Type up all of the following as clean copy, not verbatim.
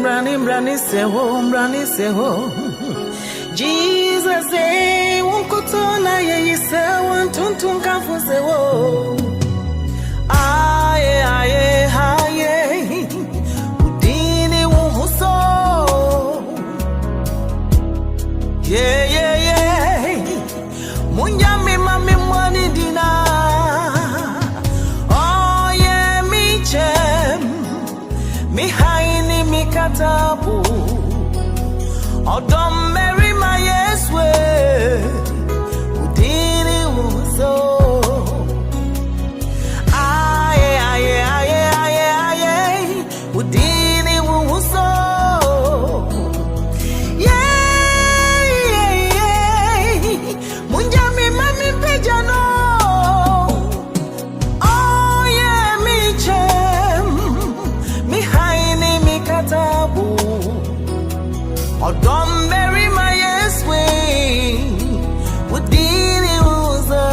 mbrani seho. Jesus won't kutona ye sewo tuntun kafu sewo. Aye udini wuhuso. Yeah munyami mami mwani dina. Oh yeah mi chem mi haini mi katabu. Odom Mary my yes way. Udini wuhuso. Udini wuhuso. Munjami mami pejano. Oh yeah mi chem mi haini mi katabu. Odom Mary my yes way. Udini wuhuso.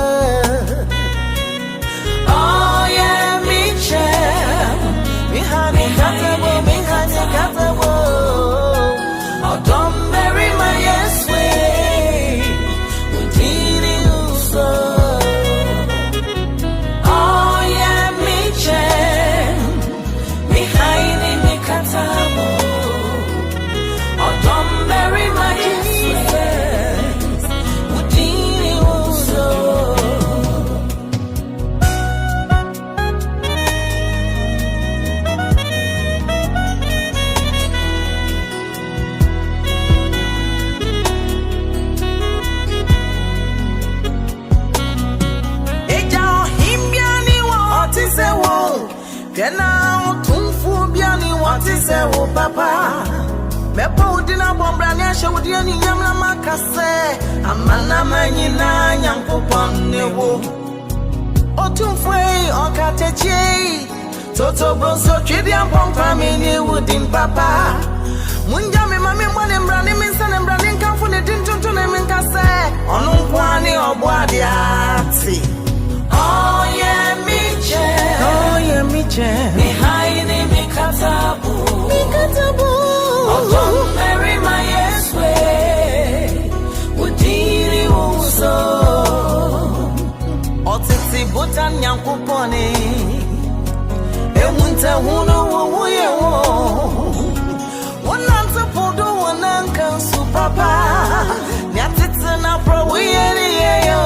Oh yeah mi chem mi hani katabo. Odom Mary my yes way. Udini wuhuso. Oh yeah mi chem mi haini mi katabo. Odom Mary my yes way. Udini wuhuso. Kena utumfu biani watise wo papa. Mepo udina bombrani ashe udiani nyamla makase. Amana manyina nyankupone wo. Otumfwe okateche. Toto bronso chidi ampompa mini udin papa. Munjami mami mwani mbrani minsane mbrani nkamfune dintuntune minkase. Onumkwani obwadi ati. Oh yeah mi chem. Oh yeah mi chem. Mi haini mi katabu. Odom Mary my yes way. Udini wuhuso. Otiti butan nyankupone. Emunte hunu wuye wo. Wananta podo wananka su papa. Nyatiti na pro wiyeri yeyo.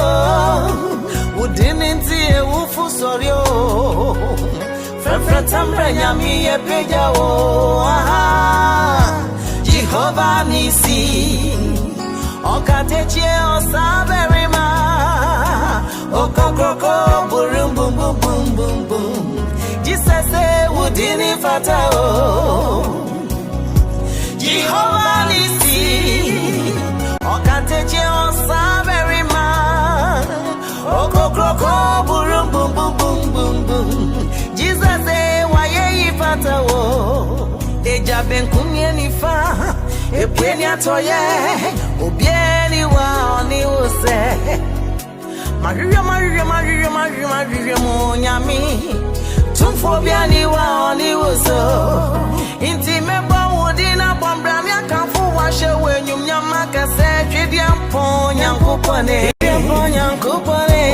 Udini ntiye wufu soryo. Frefre tambre nyami ye peja wo. Jehovah nisi. Okateche osaberima. Okokroko burum bum bum bum bum bum. Jesus udini fatao. Jehovah nisi. Okateche osaberima. Okokroko burum bum bum bum bum bum. Jesus waye yifata wo. Eja benkumye nifa. Epweni atoye. Obieni wa oni use. Maria munyami. Tumfo biani wa oni use. Inti mebo udina bombrami akamfu washe wenyum nyama kase. Chidi ampo nyankupone.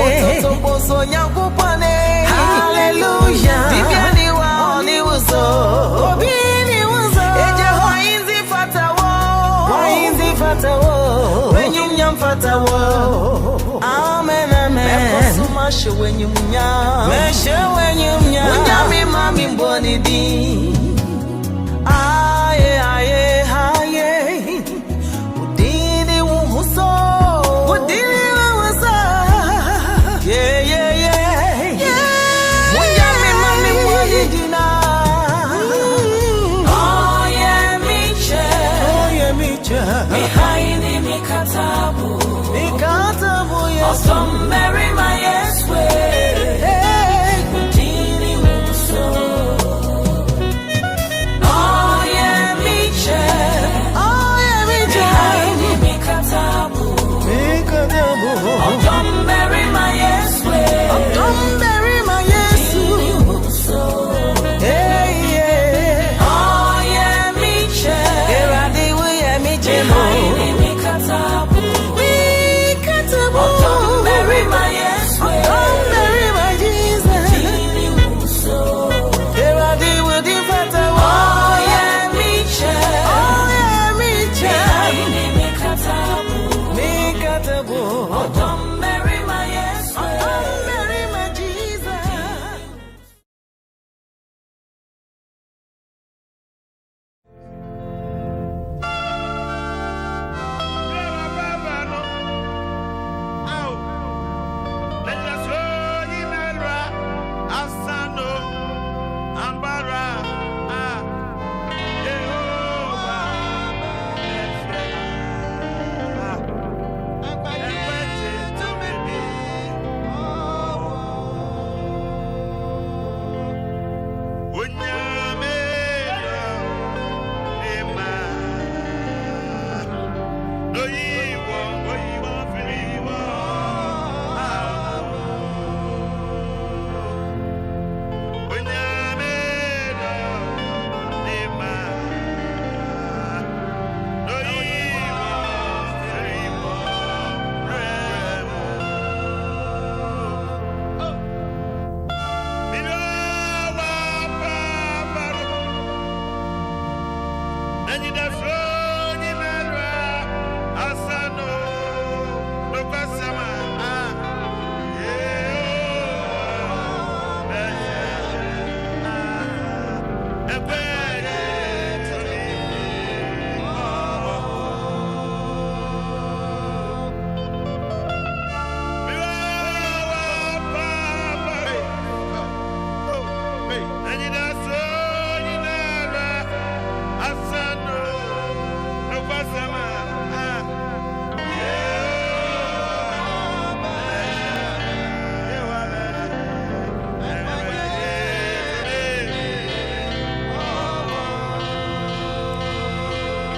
Ototo boso nyankupone. Hallelujah. Bibiani wa oni uzo. Obini uzo. Eje hoinzi fatawo. Wenyum nyam fatawo. Amen. Mekosu mashe wenyum nyam. Unyami mami mboni di. Aye. Udini wuhuso. Munyami mami mwani dina. Oh yeah mi chem. Mi haini mi katabu. Yes. Odom Mary my yes way. Udini wuhuso.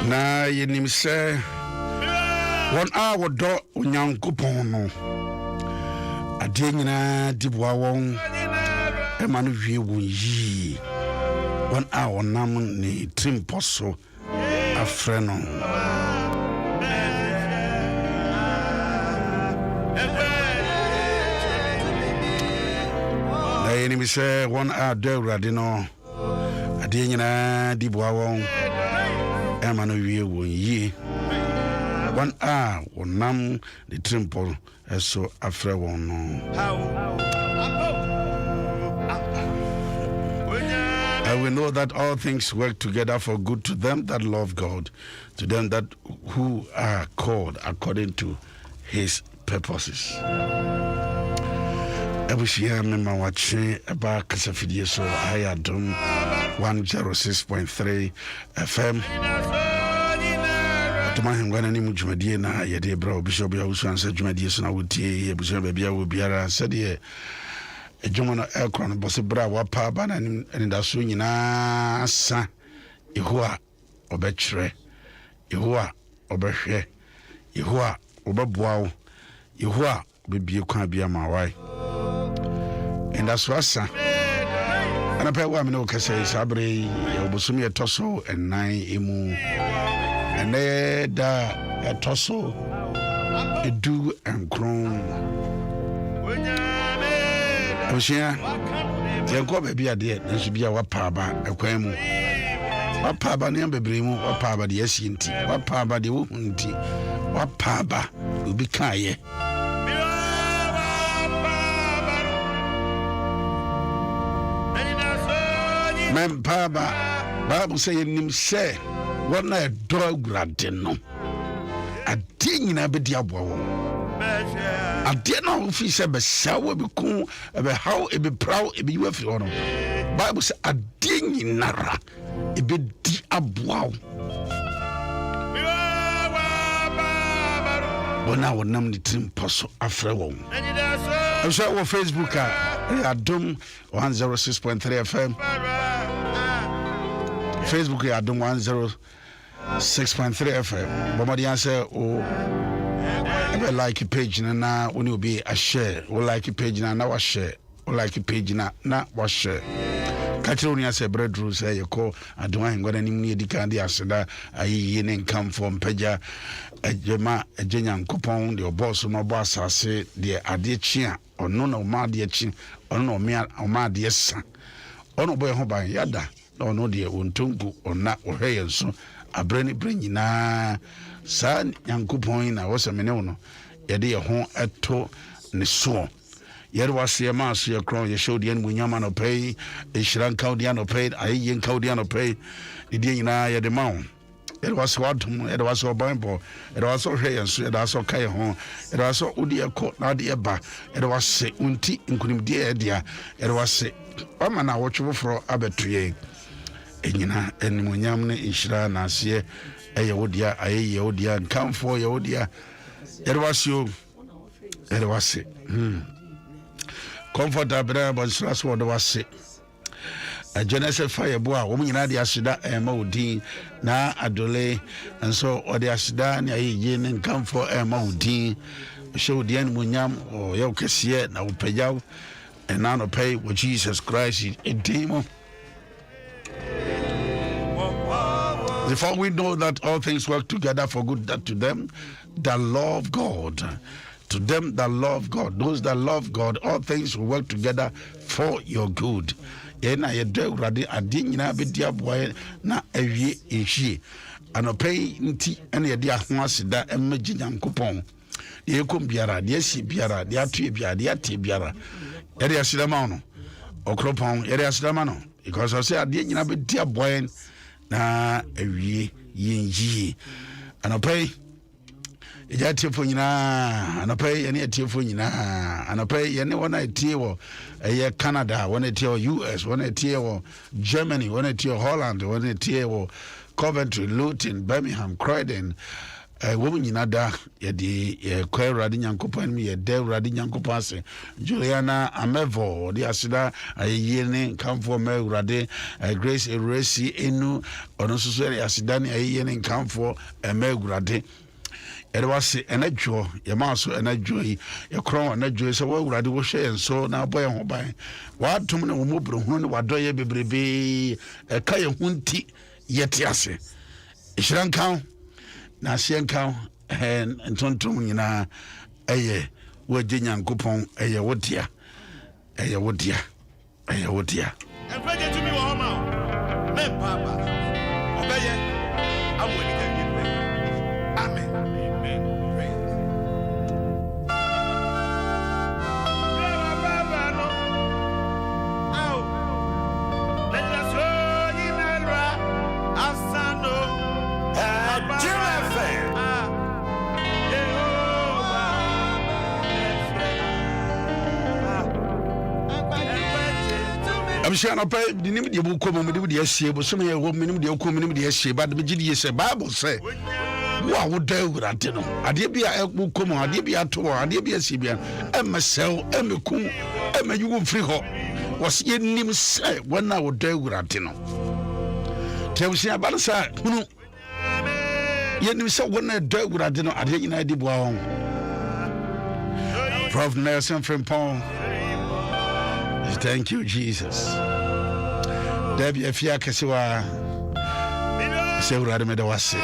Na yenim se won a wodo onyankopon no ade nyina dibwa won e ma no wie won yi won a wonam ne trimposo afre no na yenim se won a do awrade no ade nyina dibwa won Emanu wie won yi one a wonam the temple eso afre won no and we know that all things work together for good to them that love God, to them that who are called according to his purposes. Ebushia mema wache eba kasafidie so ayadum 106.3 FM. Tuma hengwana ni mujumedie na yede bra bishop ya usu ansa jumedie so na wotie ebushia bebia wo biara sede ejuma no ekron bose bra wapa ba na ni da so nyina asa Yehowa obekire, Yehowa obehwe, Yehowa obeboa, Yehowa obebie kwa bia mawai. And that's what's and I pay what I know can say Sabri, Obusumi a tosso and 9 emu and there a tosso a do and crown. I was here. The uncle be a dear, and should be a wapaba, a quemu. Wapaba near Bebrimu, wapaba the Esinti, wapaba the Wundi, wapaba will be kaye. Men Baba Bible saying him say what na dog radeno a ding na be diabo a deno fi se be sawo be ku be how e be proud e be you afi ono Bible say a ding nara e be di aboa bona wonam ni timposo afre won I'm sure on Facebook Adum 106.3 FM Facebook Adum 106.3 FM Bomadi answer o like page na when you be a share o like page na wa share o like page na wa share Kachiro ni ase bread rules say you call Adum ngwana nim ni edika ndi aseda ayi ne nkam from peja ejema ejenya nkopon de boss no boss asase de ade chia ono na ma de chi ono no ma de sa ono boy ho ban yada ono de ontongu ona ohwe nso abrani branyina sa nyankopon na wo se mene wono yede ye ho eto ne so yere wase ma so ye kron ye show de munyama no pay e shiran kaudia no pay ayi kaudia no pay de nyina yede ma wo it was what it was so Bible it was so here so it was so kai ho it was so udi ekọ na de eba it was say unti nkunim de dia it was say o na wochwo fro abetue enyina enmunyam ne inshira na ase eye wodia aye wodia nkamfo ye wodia it was you it was say comfortable but stress what was say a Genesis fire boa wo nyina de aseda ema odin na adole nso o de aseda na ye ne nkamfo ema odin show de munyam o ye okese na upejaw and now pay with Jesus Christ edimo. Therefore we know that all things work together for good that to them that love God. To them that love God, those that love God, all things will work together for your good. ye na ye do awurade ade nyina be dia boye na awie ehie anopai nti ene ye dia ho aseda emagi Nyankopɔn ye kom biara de asi biara de atoe biara de ate biara ye de aseda ma no okropon ye de aseda ma no because I say ade nyina be dia boye na awie yenjie anopai ya tiefo nyina anopai ye ne tiefo nyina anopai ye ne wona tie wo ye Canada wona tie wo US wona tie wo Germany wona tie Holland wona tie wo Coventry Luton Birmingham Croydon woman nyina da ye de ye kwa Awurade Nyankopɔn mi ye de Awurade Nyankopɔn ase Juliana Amevo de asida aye ne kamfo ma Awurade Grace Eresi enu ono soso ye asida ne aye ne kamfo ma Awurade ere wase enadwo ye ma so enadwo yi ye kron enadwo se wo Awurade wo hwe enso na aboye ho ban wa dum ne wo mobro hu ne wadoye bebrebe ka ye hunti ye te ase ihran kan na sien kan entontom nyina eye wo je Nyankopon eye wodia eye wodia eye wodia enfaje tumi wo homa me papa obeye amoni kan yipe amen amen praise baba no au let us go ni melra asano I'm sure no pay the name the book come with the SC, but some here women the community the SC, but the GDS Bible say, what would they would I tell them? I did be a book come on, I did be a tour, I did be a CBN, and myself, and me cool, and me you will free hop. Was ye name say when I would do would I tell them? Tell me about the side, who yet you said when I do would I did not, I didn't idea. Prof Nelson from Paul. Thank you, Jesus. Debbie, if you are Kasiwa, say, Radame de Wasi.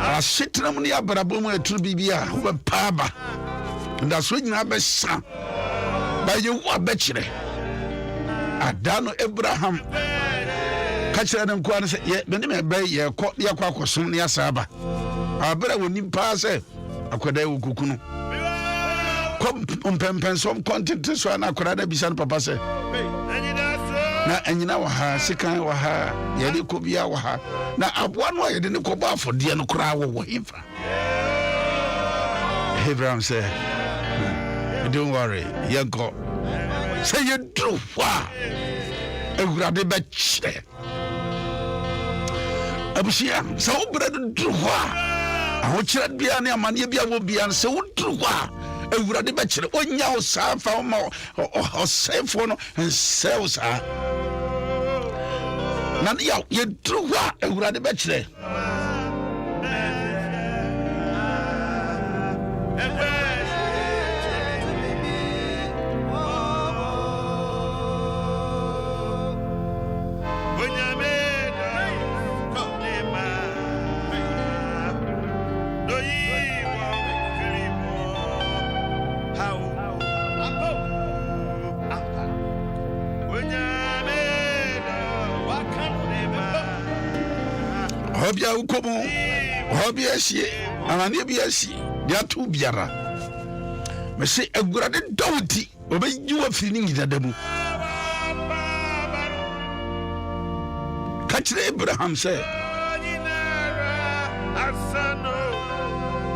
I sit in the Abrabomo to Bibia, who were Paba, and that's when I bet son. By you, I bet you. I don't know Abraham. Catch them, Quan said, yet, Benjamin Bay, your court, your quack was soon near Saba. I better when you pass it. Akwada ukukunu kom pempen som content so na akwada bisan papa se na anyina wa ha sekan wa ha ye de ko bia wa ha na aboa no ye de ne ko ba afode no kra wo himfa Abraham say don't worry ye go say you do wa Awurade be kire abusia so brado do wa ahochira bia ne amane bia wo bia se wodru wa Awurade be kire onya o sa fa ma o sefo no nsel sa na ya ye dru wa Awurade be kire Obia ukomo obia sie anane bia sie dia to biara me se Awurade dawti obeyi wa firi ni ngidadamu kachire Abraham se asano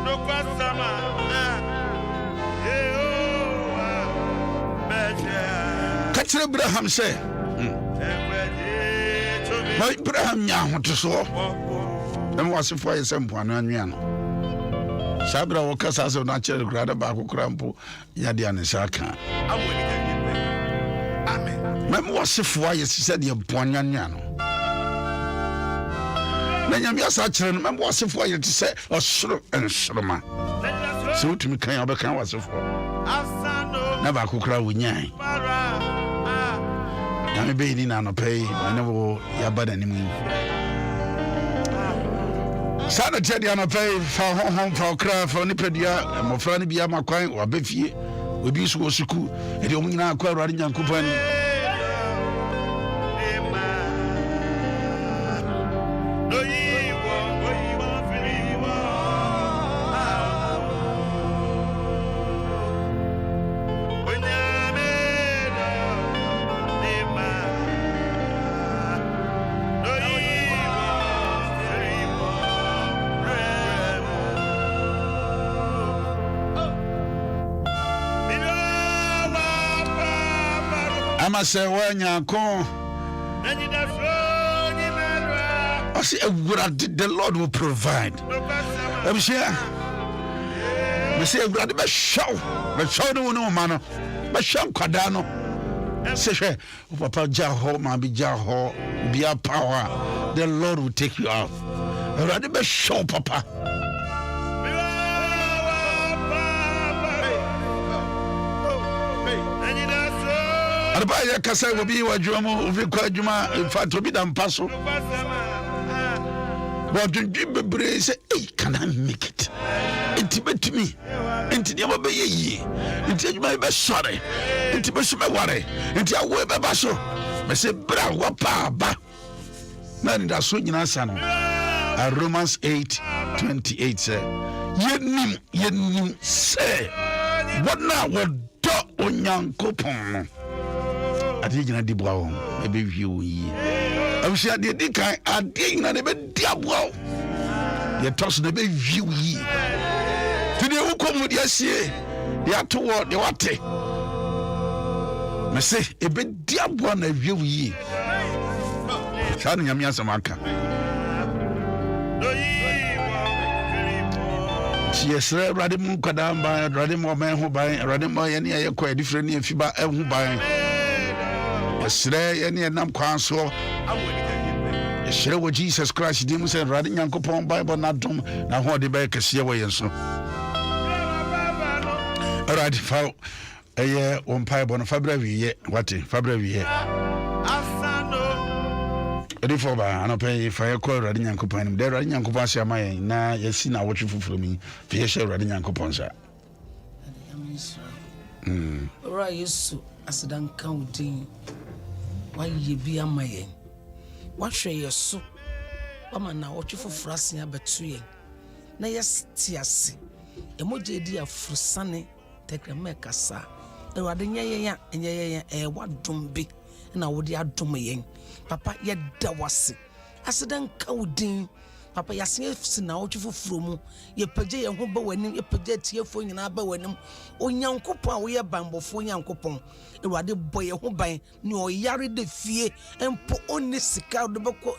no kwasama kachire Abraham se Abraham nya hoto so em wasifo yesempo anu anwea no sabra wo kasa so na chere grada ba kokora mpo yade anisa ka amen mem wasifo yesise de bonwa anwea no na nyame asa chere no mem wasifo yetise osoro ensoroma so utumi kan obekan wasifo na ba kokora wonyan na be ni na no pay na wo ya bada ni mu Sana Teddy and a pay for home for craft for Nipedia and my friend be my coin or Befi. We be so suku, and the only now quite riding young company. I say, when you're gone, I say, the Lord will provide. I'm sure. I say, the best show, but show no man, but show Cardano. Say, Papa Jaho, Mabi Jaho, be a power. The Lord will take you out. The best show, Papa. Arabaya kasa obi wadwuma obi kwadwuma fa to bi da mpaso wadwudwi bebre say can I make it intibetimi intidi ma be yi intidwuma be sore intibesu be ware inti awo be baso me say bra wa pa ba na nda so nyina sa no Romans 8:28 say yenim say what now what do onyankopon ati gina di bwa won e be wi yi awusi ade di kan ade na ne be di abwa ye tos na be wi yi ti de ukom di asie ya to wo de wate me se e be di abwa na wi yi sa no nyame asama aka yesre rade mu kwada mba rade mo men ho ban rade mo ye ne ye kwa edifre ne afiba ehu ban yesre ye ne nam kwan so yesre wo Jesus Christ dim se rade nyankopon Bible na dom na ho de ba kese wo yenso rade fa eye on Bible no fabra wiye wate fabra wiye Edifo ba anope fa ye ko rade nyankopon nim de rade nyankopon ase amaye na yesi na wotwe fufuro mi fi ye she rade nyankopon sa ora yesu asidan kaudin wa ye bi amaye wa hwe yesu wa ma na wotwe fufuro ase abetu ye na yesti ase emoje di afurusane tekreme kasa erade nyeye ya wa dombe na wodi adom yen papa yeda wase asidan kaudin papa yasen na wotwe fufuro mu ye pagye ye ho ba wanim ye pagye tiefo nyina ba wanim onyankopon a wo ye banbofo onyankopon ewade boye ho ban ne oyare de fie empo onni sika de beko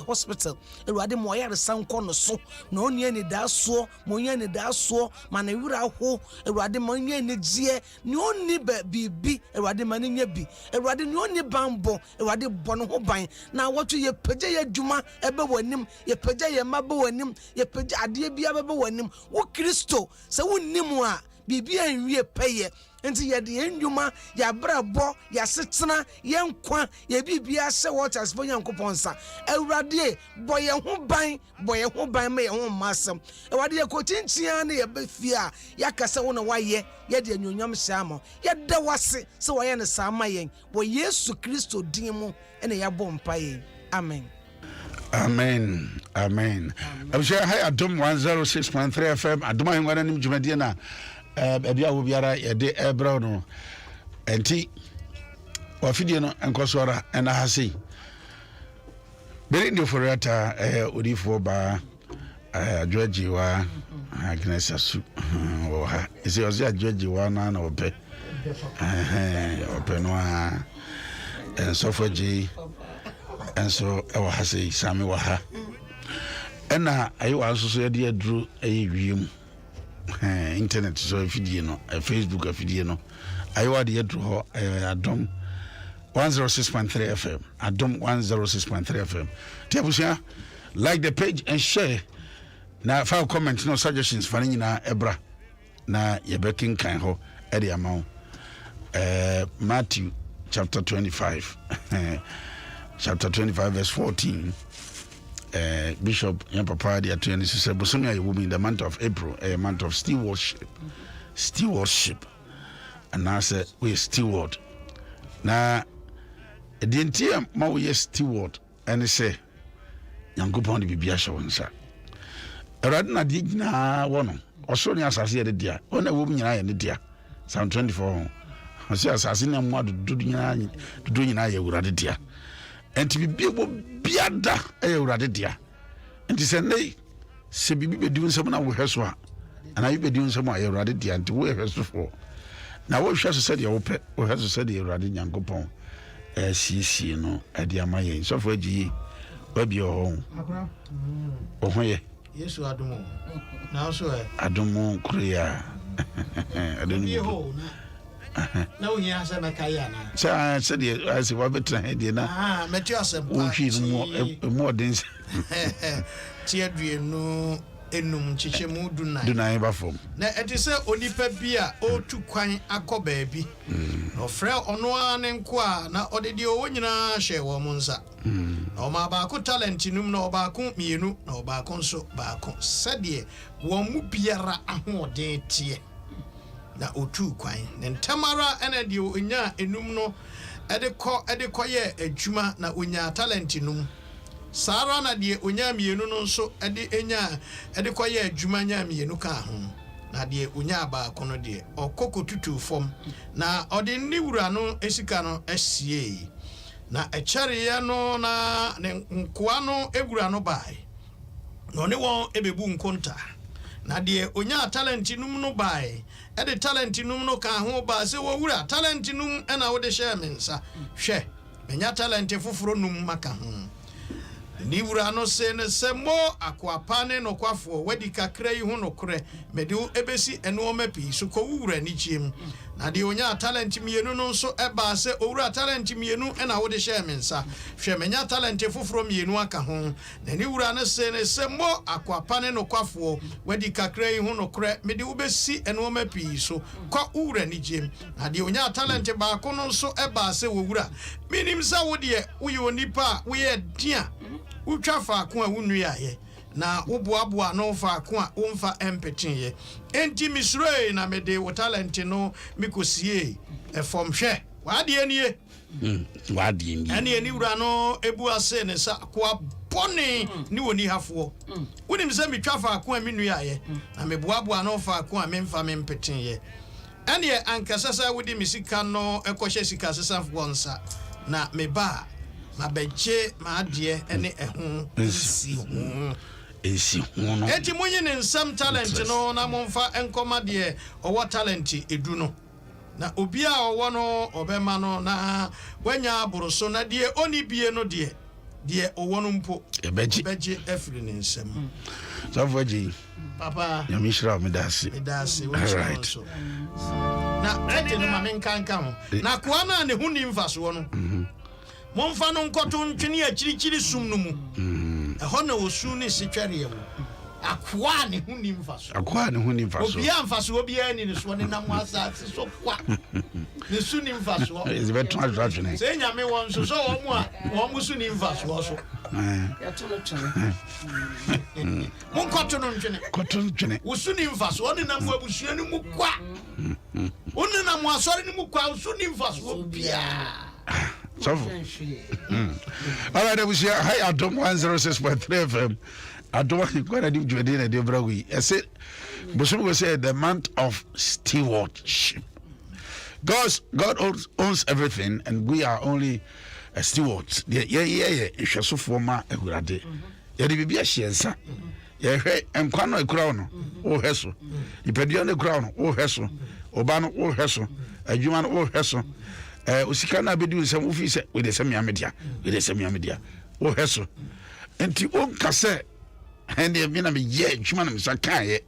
hospital ewade mo oyare sanko no so na oni ani da so mo nya ni da so ma na wura ho ewade mo nya ni gie ne onni bibi ewade ma nya bi ewade ne onni banbo ewade bono ho ban na wotu ye pagye ye dwuma ebe wanim ye pagye ye maba wanim ye pagye ade bia beba wanim wo Kristo se wonnim a bibi anwie peye enti ye de ndwuma ya brabo ya setena ye nkwa ye bibia se waters for yankopon sa ewrade boye ho ban me ye ho masem ewade ye kotintia na ye befia ya kasa wo na waye ye de anyonyam hyamo ye da wase se waye ne sama yen bo Yesu Kristo din mu ene ya bom paye amen. Amen. I'm sure I adom 106.3 FM. Adom I ngwana nim dwumadie na bia wo biara ye de ebra no. Enti wa fidie no enkosora ena hase. Bere ndio forata odifo ba George wa Agnes Asu wo ha. Ise ozi George wa na ope. Ope no a ensofoji enso ewa hase sami wa ha ena ayi wa so so de aduru ayi wiem internet so afidie no Facebook afidie no ayi wa de aduru ho adom 106.3 FM adom 106.3 FM tiabusia like the page and share na file comment no suggestions fa nyina ebra na yebekin kan ho e de amount Matthew chapter 25 chapter 25 verse 14 Bishop yan papa de atene se bosomi aye wo in the month of April, a month of stewardship. And I say we steward. Na the entire ma we steward and say Yankopon de bibia hye wonsa. Erade na de gina wono. Oso ni asase de dia. Ona wo nyina ye ne dia. Psalm 24. Ose asase na mo adudu nyina ye urade dia. Enti bibia bo biada ye urade dia. Enti se nei se bibi be di nsem na wo hweso a. Ana yi be di nsem a ye urade dia enti wo hweso fo. Na wo hweso se de wo pe, wo hweso se de urade Yankopon sisi no ade amaye. So fo agi babi o ho ye Yesu adumo na so adumo kuria adumo na unya asa makaya na sa de asi wa betra he de na meti asem o hwi mo den ti aduenu enum chichemu dunai ba fom na etise onipa bi a o tu kwan akoba bi no frɛ ono ane nko a na odede o nyina hye wo munsa na ma ba ko talent num na ba ko mienu na ba ko nso ba ko sɛdeɛ wo mu biara ahoɔden tie na otu kwan ne ntamara ene de onya enum no ede kɔ yɛ adwuma na onya talent num Sara na de onya mienu no nso ede kɔ yɛ adwuma nya mienu ka ho na de onya ba ko no de okokotutu fom na ode ni wura no esika no asie na ekyere no na ne nkoa no ewura no bai no ne won ebebu nkonta na de onya talent num no bai ede talent num no ka ho ba se wo wura talent num na wo de share mensa hwɛ enya talent foforo num maka ho ni wura no se ne semo akwapane no kwafo wadi kakra yi ho no korɛ mede ebesi eno mapi so ko wura ni chiem na de onya talent mienu no nso eba se owura talent mienu na wo de share mensa hwɛ menya talent foforo mienu aka ho na ni wura no se ne semo akwapane no kwafo wadi kakra yi ho no korɛ mede obesi eno mapi so ko wura ni chiem na de onya talent ba ko no nso eba se wo wura minim sa wo de wo ye onipa wo ye dia utwa fa ko a wunu yaye na woboaboa no fa ko a womfa empetin ye enti misroi na mede wo talent no mikosie efom hwe wade anie ani ani wura no ebu ase ne sa ko abone ni woni hafo wonim se metwa fa ko a menu yaye na meboaboa no fa ko a memfa mempetin ye ani ankasasa wodi misika no ekohye sika sesa fonsa na meba ma beje ma adie ene ehun esi ho no eti munye ne nsam talent no na momfa enkoma de owo talent edu no na obi a owo no obema no na wanya aboroso na de oni bie no de owo no mpo beje efiri ne nsam so faji papa ya mishra medasi right na eti no ma menkanka ho na kwa na ne huni mfaso no Monfa no nkoto ntwene akirikiri sum no mu eho na osu ne sitware ye wo akwa ne huni mfaso obi amfaso obi ani ne so ne nam asase so kwa ne su ne mfaso is better attraction say nyame won so wo mu su ne mfaso so ya to twene mon koto no ntwene wo su ne mfaso ne nam abusua ne mu kwa woni nam asore ne mu kwa su ne mfaso bia So, all right, I was here. Hi, I don't 106.3 FM. I don't want to go and do a different way. I said, but some will say the month of stewardship. God owns everything, and we are only stewards. Yeah. It's just for my day. Yeah, the baby is yeah, and Quano crown, oh, Hesso. You pay on the crown, oh, Hesso. Obano, oh, Hesso. A human, oh, Hesso. Usikana bedu some office with the semi media o heso enti on kase and the mina me ye chuma na misaka ye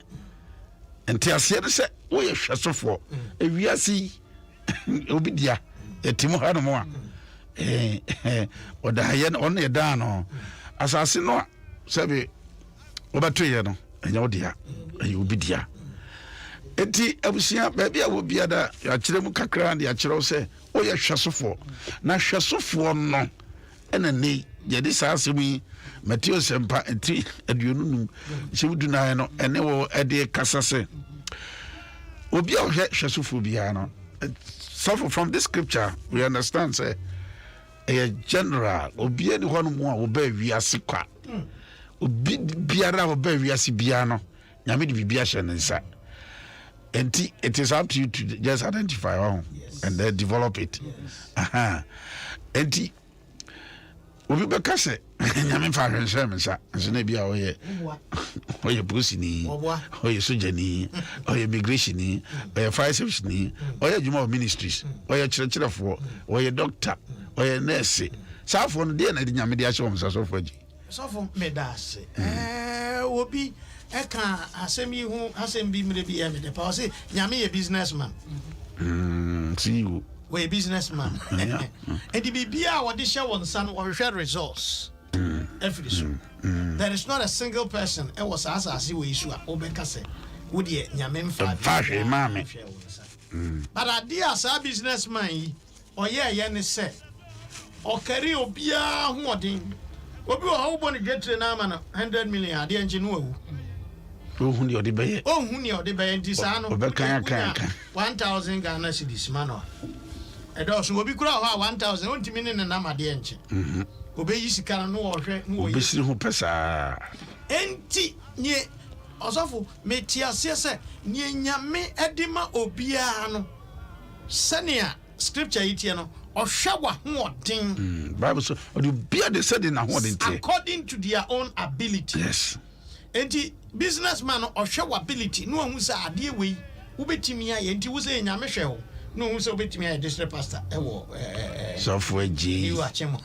enti ase de se wo ye hwesofo ewiasi obidia etimo ha no mo a oda ye on ye da no asase no sebe obato ye no enya odia ayi obidia enti abusia baabi a wo biada ya kire mu kakra na ya kire wo se o ye hwesofo na hwesofo no ɛna ne yɛde saa asɛm yi Matthew sempa enti aduonum hyɛmdunaa no ɛne wɔ ɛde kasa sɛ obi a ɔhwɛ hwɛsofo biara no. So from this scripture we understand say a general obi ani hɔ no mu a oba wiase kwa obi biara oba wiase bia no nyame de bibia hyɛ ne nsa. And it is up to you to just identify and then develop it. And obi bɛka sɛ nyame fa hwɛnhyɛ me nsa nso na bia ɔyɛ posini ɔyɛ sojani ɔyɛ immigration ni ɔyɛ fire service ni ɔyɛ adwuma of ministries ɔyɛ kyerɛkyerɛfoɔ ɔyɛ doctor ɔyɛ nurse saafoɔ no deɛ na de nyame de ahyɛ wɔn nsa sɔfoɔ agyi sɔfoɔ medase obi ɛka asɛm yi ho asɛm bi mmerɛ bi ɛmɛ de pa ɔse nyame yɛ businessman CEO we businessman and the bibia what this share one son or share resource every so there is not a single person it was as we issue obeka say would ye nyame mfa mame but idea as a businessman yi oye ne say o carry obia ho odin obi o ho boni getre na ama no 100 million ade enje no awu ohun de beye nti sa no obeka kan 1000 Ghana cedis mano edo obi kura ho 1000 ontimi ne na made enche obeyi sika no wo hwe no wo obesiri ho pesa enti nye osofo metia se nye nyame edima obia no senia scripture yitie no ohwa wa ho odin Bible so obia de said na ho odin tie according to their own ability. Yes. Enti businessman ohwa wa ability no hu sa ade we ubetimi aye enti wo se nyame hwe ho no hu se ubetimi aye district pastor ewo so for g you achemo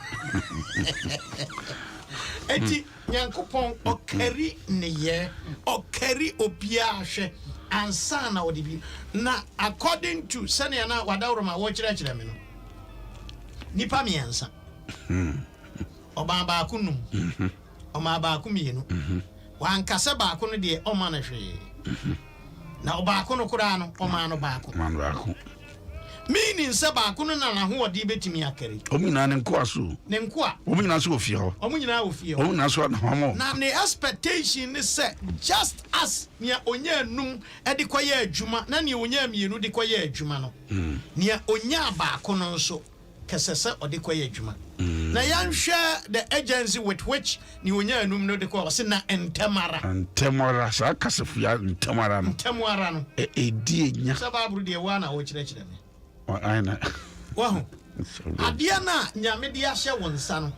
enti nyankopon okari ne ye okari obia hwe ansa na odibi na according to sene na wadawroma wo kire me no nipa miensa oba ba kunum oma ba kumienu wankase ba ko no de oma na hwe na oba ko no kura no oma no ba ko man ba ko meaning se ba ko no na ho odi betimi akari omina ne nko aso ne nko a omina so ofie ho omunyina ofie ho omina so na ho na ne expectation is say just as nia onya num e de koye adwuma na nia onya mienu de koye adwuma no nia onya ba ko no nso kesese odi koye adwuma na yanhwe the agency with which ni onya num no de ko se na entemara sa kasefia entemara no die nya sababru de wa na wo kyerɛkyerɛ me aina wahu adia na nyame de ahye wonsa no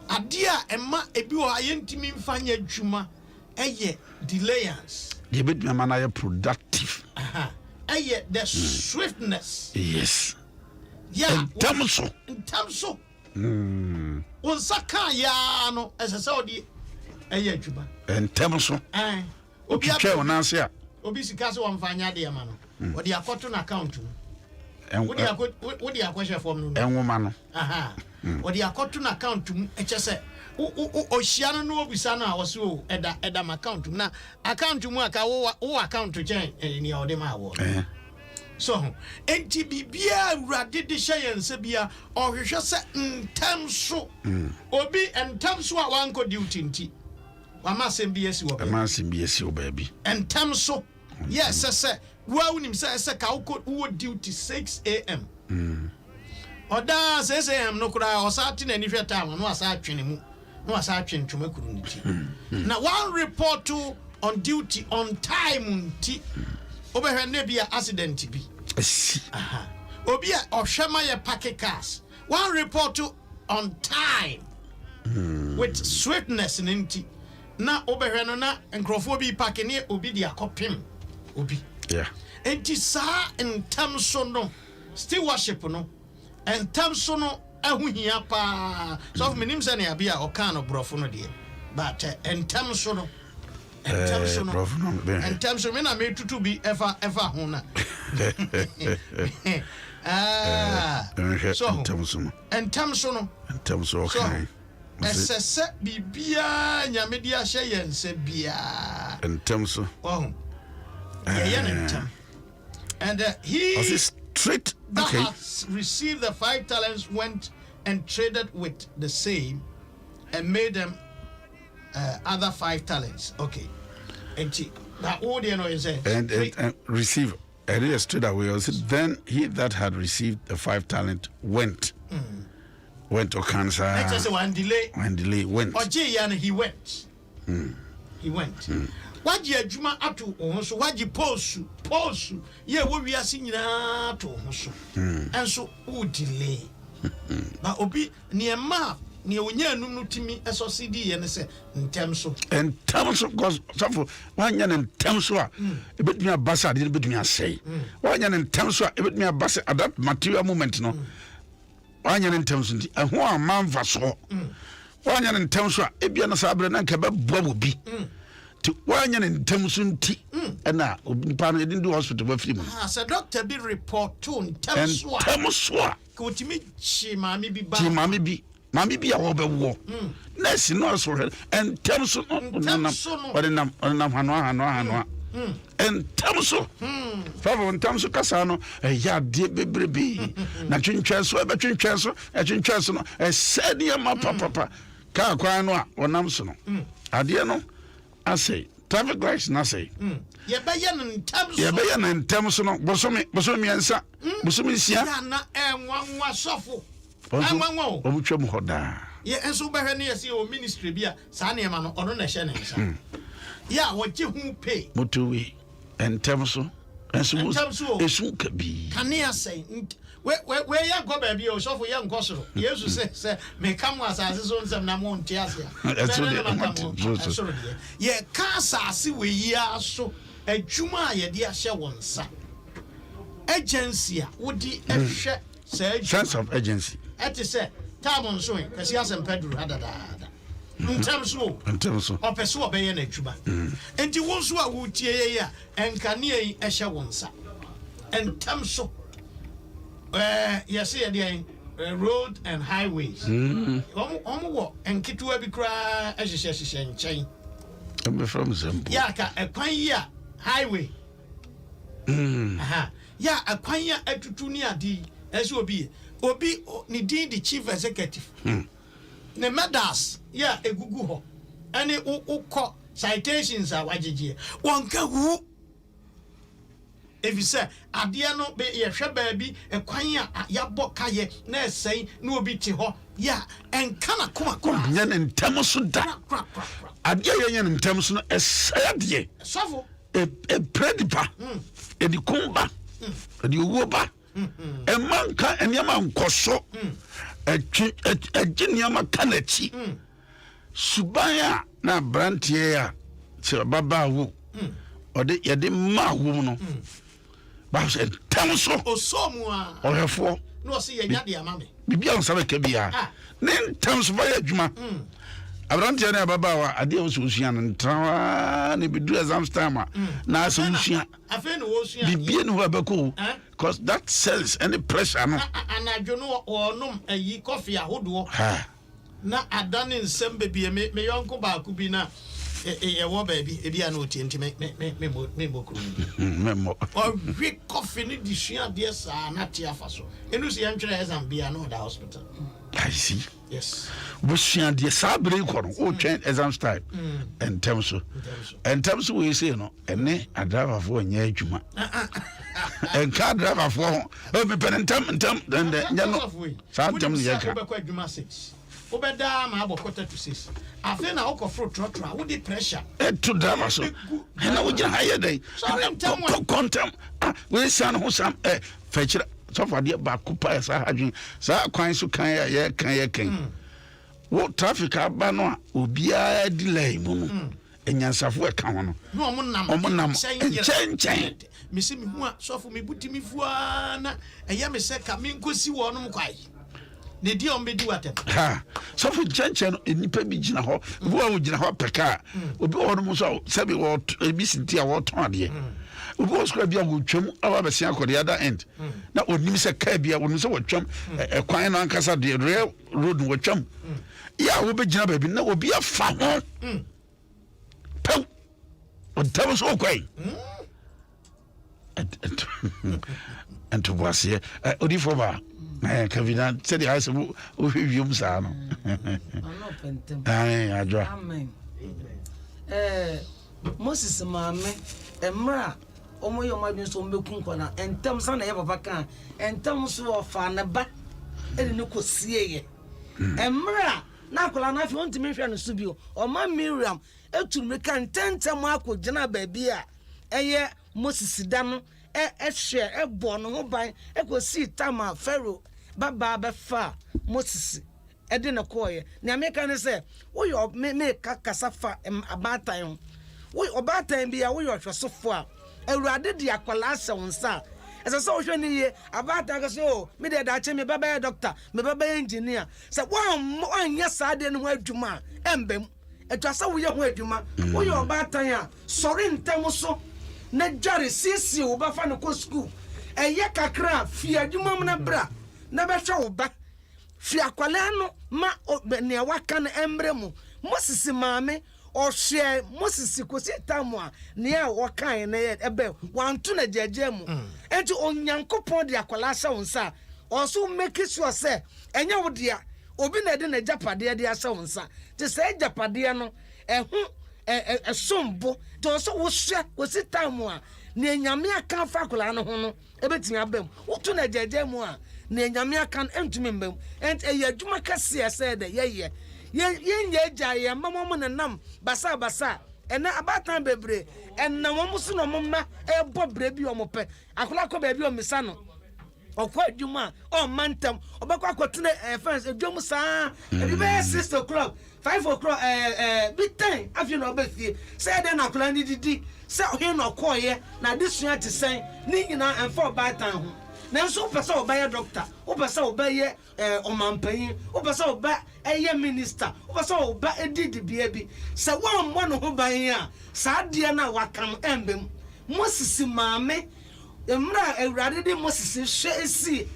adia ema ebi wo ayentimi mfanya adwuma eye delayance ye bit me man are productive eye the swiftness yes yeah tamso wonsa ka ya no esese odi eye adwuma entamso obi atwe onanse a obi sika se wonfanya de ma no odi akoto na account wodi akwahwe form no enwoma no wodi akoto na account mu echese o hia no obisa na wo se o eda ma account na account mu aka wo account chen ni o de ma wo so enti bibia awurade de hyeyense bia ohwehwe se ntamso obi ntamso a wanko duty nti wama sembi esi wo ma sembi esi wo baabi ntamso yes se wa unim se ka wo duty 6 am oda 6 am no kura o sa ti na ni hweta am no asa atwene mu no asa atwene twoma kuru nti na one report to on duty on time nti obehwe ne bia accident bi obi a ohwema ye pack cars one report to on time with swiftness nti na obehwe no na nkrofo bi pack ne obi dia kopim obi yeah enti sa entam so no still worship no entam so no ahuhia pa so of menim se na abia o kan no brofo no de but entam so no entam so me na me tutu bi ever ho na so entam so no okay esese bibia nyame dia hye yense bia entam so and he straight that has received the 5 talents went and traded with the same and made them other 5 talents. Okay. And now all the is and receive. And he stood away. Then he that had received the 5 talent went to cancer. Next one delay. One delay went. He went. He went. What ye juma atu onso what ye post ye wo wi ase nyina to onso enso wo delay ba obi niema ne onya anum no timi eso cd ye ne se ntem so cause so wanya ne ntem so a ebetumi abasa de ebetumi asai wanya ne ntem so a ebetumi abasa at that material moment no wanya ne ntem so ndi ho amanfa so wanya ne ntem so a ebia na sabre na nka bebo obi wanya ne ntem so nti na nipa no edin do hospital ba firi mu as a doctor be report to ntem so a ko timi chi mami bi ba mami bi a wo be wo nurse no so and ntem so no hano ntem so favo ntem so kasa no ya de bebrebe na twentwa so e betwentwa so no e sadia ma papa ka kwan no a wonam so no ade no ase traffic lights na say ye be ye no ntem so no bosomi ensa bosomi sia ya na enwanwa sofo enwanwa obutwam hoda ye enso be hwe ne ye o ministry bia sa na ema no ono na hye ne nsa ya wo je hu pay motowe ntem so enso esu kabi kania say we ya go ba bia o sofo ye nkosoro yesu say me kam asase so nsem na mo ntia ase ye ka asase we yi aso adwuma ye de ahye wonsa agency a wodi ehwe sense of agency et say time so en kasi asem pedro adada ntem so opeso obeye na adwuma enti wonso a wotie ye ya enkane yi ehye wonsa ntem so yes ye dey road and highways omo enkitua bi kra ehye nchen I'm from Zambo. Ya ka ekwan yi a highway ya akwan ya atutu ni adi ese obi ni din the chief executive ne medals ya egugu ho ani ukọ citations a wagege wonka hu efise ade no be ye hwe baabi ekwan ya bokaye na esai na obi te ho ya enka na koma nya ne ntam so da ade ye nya ne ntam so no esai ade sofo e predipa e di kumba e di owoba e manka enyama nkoso e ginyama kanachi subaya na brantie ya se baba wo ode ye de ma wo no ba se tam so osomu a ohefo no se ye nya de amame bibia nsa be ka bia ne tam so ba ya adwuma abrantie na baba wa ade wo so usua no ntrawa ne bidu exam time na so usua afa no wo usua bibia no ba ko because that sells any pressure no anadwo no onum ayi coffee ahodo na adane nsem bebie me yonko ba ku bi na e wo ba bi e bia na otienti me bokru memo o hwe coffee ni disua de sa na tia fa so enu se yantwere exam bia no da hospital I see. Yes. Bushian de sabre kono o train exam style and temso we say no ene a driver for nya adwuma en car driver for o me pentem then nya no sa tem ne yeka o be kwa adwuma 6 o be da ma abokota to 6 afi na o ko fro trotro wo di pressure to driver so na wo gina higher day contem we san ho sam fetchira so for the ba kupa sa hadwin sa kwan so kan ya kan wo traffic aba no a obia delay mu no enyansafo e ka ho no no omonam chen me se me hu a sofo me butimi fua na eya me se ka me nkosi wo no kwai ne di on be di watem sofo chen no enipa bi gina ho wo a wo gina ho peka obi wo no so sabi wo ebi sinti a wo ton ade obi wo skra bia wo twam awa be sia akọ the other end na onim se ka bia onim se wo twam kwan na ankasa the real road wo twam ya wo be gina ba bi na obi afa ho pew o tabo so kwai and to was here odi for ba Kavina said the ice of Sano. Adra. Amen. Moses Mammy, Emra, Omo Madden so Mukuna, and Thompson ever can, and Thompson of Fanaba, and you could see it. Emra, Nakola, if you want to mention a studio, or my Miriam, to make an 10 Marco Jana baby, Moses Sidano, share, born, no by, could see Tama, Pharaoh, Baba Fa, Moses. Edina koye na meka ne se wo yo me kasafa about time wo about time bia wo yo hwesofo a awurade de akwala ase wonsa ese se wo hwe ne ye about time se o me de da che me baba doctor me baba engineer se wo anya saade ne ho adwuma embem etwa se wo ye ho adwuma wo yo about time a sori ntem so na jare sisi wo ba fa ne ko school eye kakra fi adwuma na bra na be hwe wo ba fi akwala no ma ne waka na embremu Moses maame o hwe Moses kosi tamu a ne a wakan na ebe wantu na jejemu enti onyankopon de akwala sha wonsa o so make sure say enya wo dia obi na de na japade de asha wonsa te say japade no ehu sombo to so wo hwe kosi tamu a ne nyame aka fa akwala no ho no ebetimi abam wo tu na jejemu a ne nyame akan entumi mbam ent eyadwuma kase said ye jaye mammo ne nam basa ena abatan bebre enna mo so no momma ebo bre bi omope akola ko ba bi omisa no okwa adwuma o mantam obekwa akotune fans adwum saa ebi be 6 o'clock 5 o'clock big time after no obefie say den akola ni didi say ohe no koye na disua te sen ni nyina enfo batan ho nanso pesa obaya doctor opesa obaya omampanyin opesa oba eye minister opesa oba edidi bia bi se won mo no ho ban a saa de na wakam embem Moses maame emra awurade de Moses hwe esi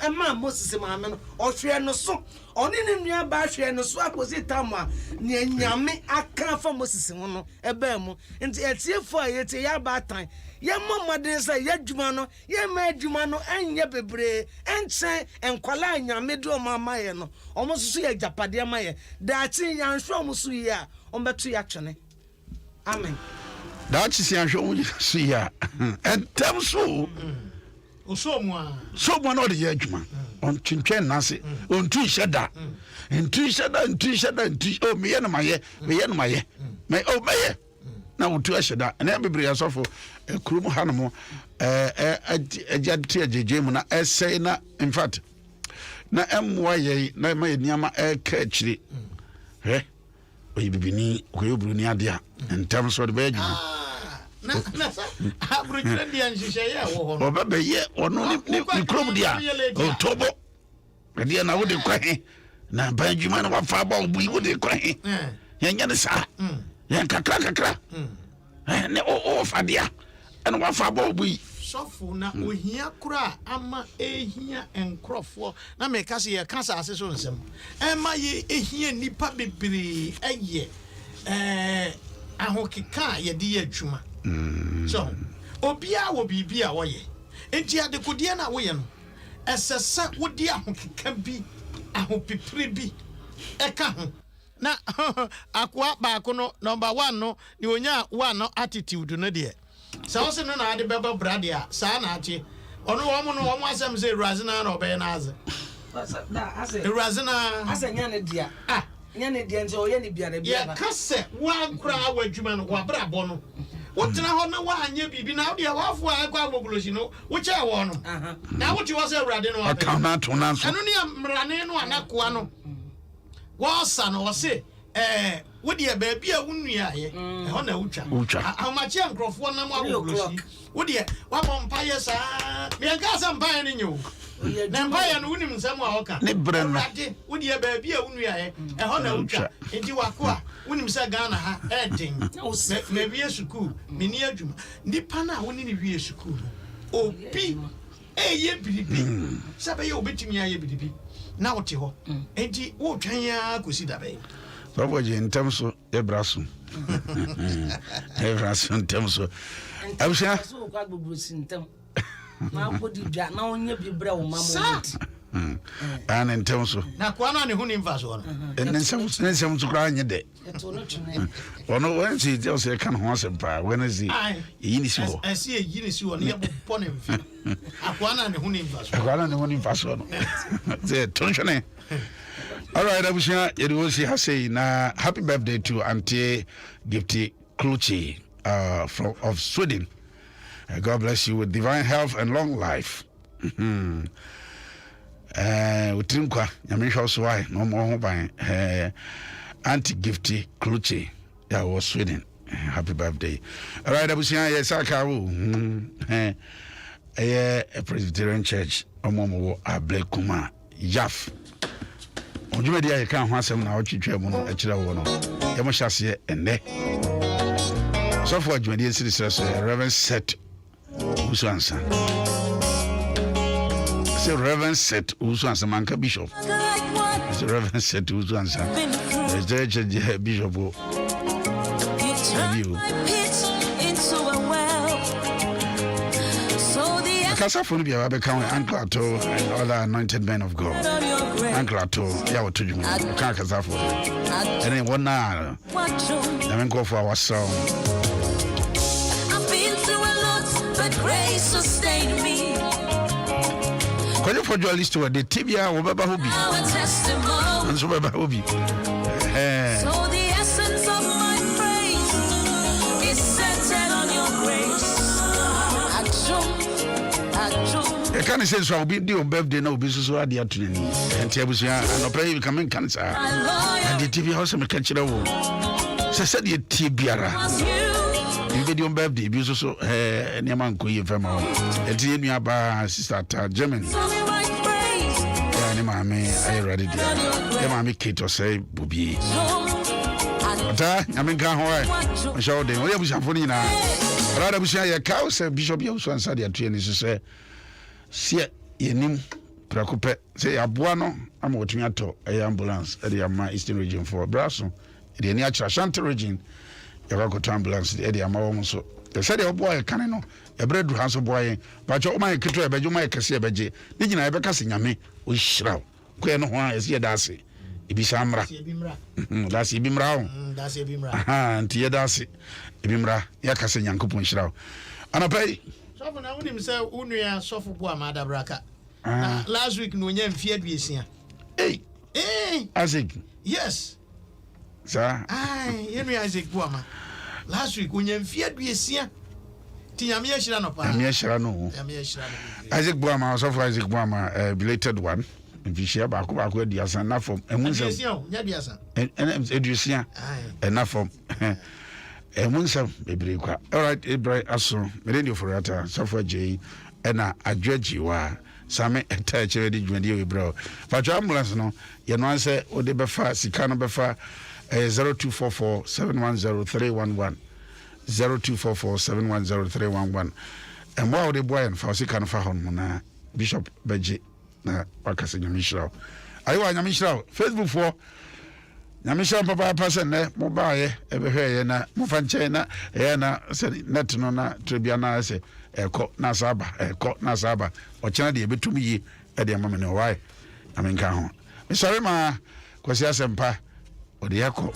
ema Moses maame no ohwe no so oni ne nua ba hwe no so akosi tama ne nyame aka fa Moses ho no eba mu nti etiefo a yete ya ba tan ye momode say ye dwuma no ye ma dwuma no anye bebre enche enkwala nyame do mama ye no omo susu ye japade ma ye dachi yan hwe omo su ye a ombeto ya twene amen That's the answer. See ya. And tell so. Someone or the judgment on Chinchen Nancy on two shada. And two shada and two shada and two. Oh, me and my ye, me and my ye. May oh, my now two shada. And everybody has offered a crew hanamo. A jadtia essay na, in fact. Na MYA, na my Yama air catchy. Eh? We be ni we brunia dia in terms of the bed. Na abruchre dia nhihye wo ho. Oba be ye ono ni krom dia. Otobo. Dia na wo de kwahe. Na banjuma na wafa ba obu wo de kwahe. Yenya ne sa. Yen kakra. Ne o fa dia. En wafa ba obu. Sofu na ohia kura ama ehia enkrofo na me kase ye kasa ase so nsem ema ye ehia nipa bebere eye ahokeka ye de adwuma so obia wo bibia wo ye enti adekode na wo ye no esesa wo de ahokeka bi ahopipire bi eka ho na akwa ba ko no number 1 no ni onya 1 no attitude no de so se no na ade beba bradia sa na achi ono wo no wo asem se Razina na obey na aze Razina asa nya ne dia nya ne dia nje oye ne biara biara ya kase wa nkura awadwuma no wa brabo no wotena ho na wa anya bibi na dia wa afo akwa agbogboloshi no wo che wo no na wo ti wo se Awurade no wa Akana to na so eno ne amrane no anakoa no wo sa no wo se wodi e ba bia wunua ye ho na wutwa amachi ankrofo na mo agbogboloshi wodi e wa bompaye sa me nka sa mpaye ne nyu na mpaye no wunim nsam a oka ne bre no wodi e ba bia wunua ye ho na wutwa enti wakoa wunim sa Ghana ha edin me wie school me ni adwuma ndipa na woni ni wie school obi eye biribi sabe ye obetimi aye biribi na wote ho enti wo twan ya kosi dabe Babo je ntamso ebraso. Ebraso ntamso. Abusha so kwa gbogbo sintam. Na ko di dwa na onye bi bra wo mamo. And in terms of Nakwana and Hunim Vaso. and then some to cry in your day. Or no, when she tells her can once and pie, when is he? I see a Guinness near Ponim. Aquana and Hunim Vaso. I got on the Vaso. The Tonshane. All right, I wish it was here saying happy birthday to Auntie Gifty Kluchi of Sweden. God bless you with divine health and long life. Utinkwa nyamisha swai no more by Auntie Gifty Kluchi that was Sweden. Happy birthday. All right, I wish you a Presbyterian church omomo Ablekuma Yaf. Ojumedi ya kan ho asem na otwetwe mu no akira wo no yemo hyase enne so for ojumedi esi so Reverend Set Usuansa say Reverend Set Usuansa manka bishop say Reverend Set Usuansa is the bishop you Kasafo no bia ba kan Uncle Ato and other anointed men of God. Uncle Ato ya wo toju me kan Kasafo. And one na I mean go for our song. I've been through a lot but grace sustained me. Kwa for journalist to the tibia wo baba hobi. Our testimony. And so baba hobi. So the essence of my praise is centered on your grace. I can't say so. I'll be your birthday now. Be so at the afternoon. And Tiabusia, and pray you come in cancer. And the TV house and catch it over. So said the Tibiara. You get your birthday. Be so and your man could you from home. And Tia by sister Germany. Yeah, mammy, I ready. The mammy Kate or say, Booby. I mean, can't why. I showed them. We have funny now. Rather, we say a cow, said Bishop Yosu and Sadia Train is to say. Sie yenim prakope say aboa no am wotumi ato ambulance e dey ama Eastern region for Braso e dey ni akira Shanti region e ba ko ambulance e dey ama wo so e say dey oboa e kan no e bredu hanso boa ba cho o man kito e beju man kase e beje ni gina e be kase nyame o hiraw ko e no ho a e se dase e bi samra dase bi mra Dase bi mra nti ye dase e bi mra ya kase nyankopon hiraw anapai so for now him say unua sofo bo amada braka last week no nya mfie aduesia Isaac yes sir yenu Isaac bo ama last week onya mfie aduesia ti nyame ya hira no pa nyame ya hira no Isaac bo ama so for Isaac bo ama belated one mfishia ba ko aduasa na form emunse nya aduasa edusia na form emunse bebre kwa all right Ibrahim aso merendio forata so for J na adwaji wa same attach ready dwandi we bro fa ambulance no ye no anse o de befa sika no befa 0244710311 0244710311 and what the boy and for sika no fa hon na Bishop Beji na wakase nyamishraw ayo nyamishraw Facebook for nyamishraw papa person ne mo baaye ebehwe na mo fanche na na net no na tribiana se eko na saba ochena de betum yi e de amame ne why amenka ho me sorry ma kwasi asempa ode yakọ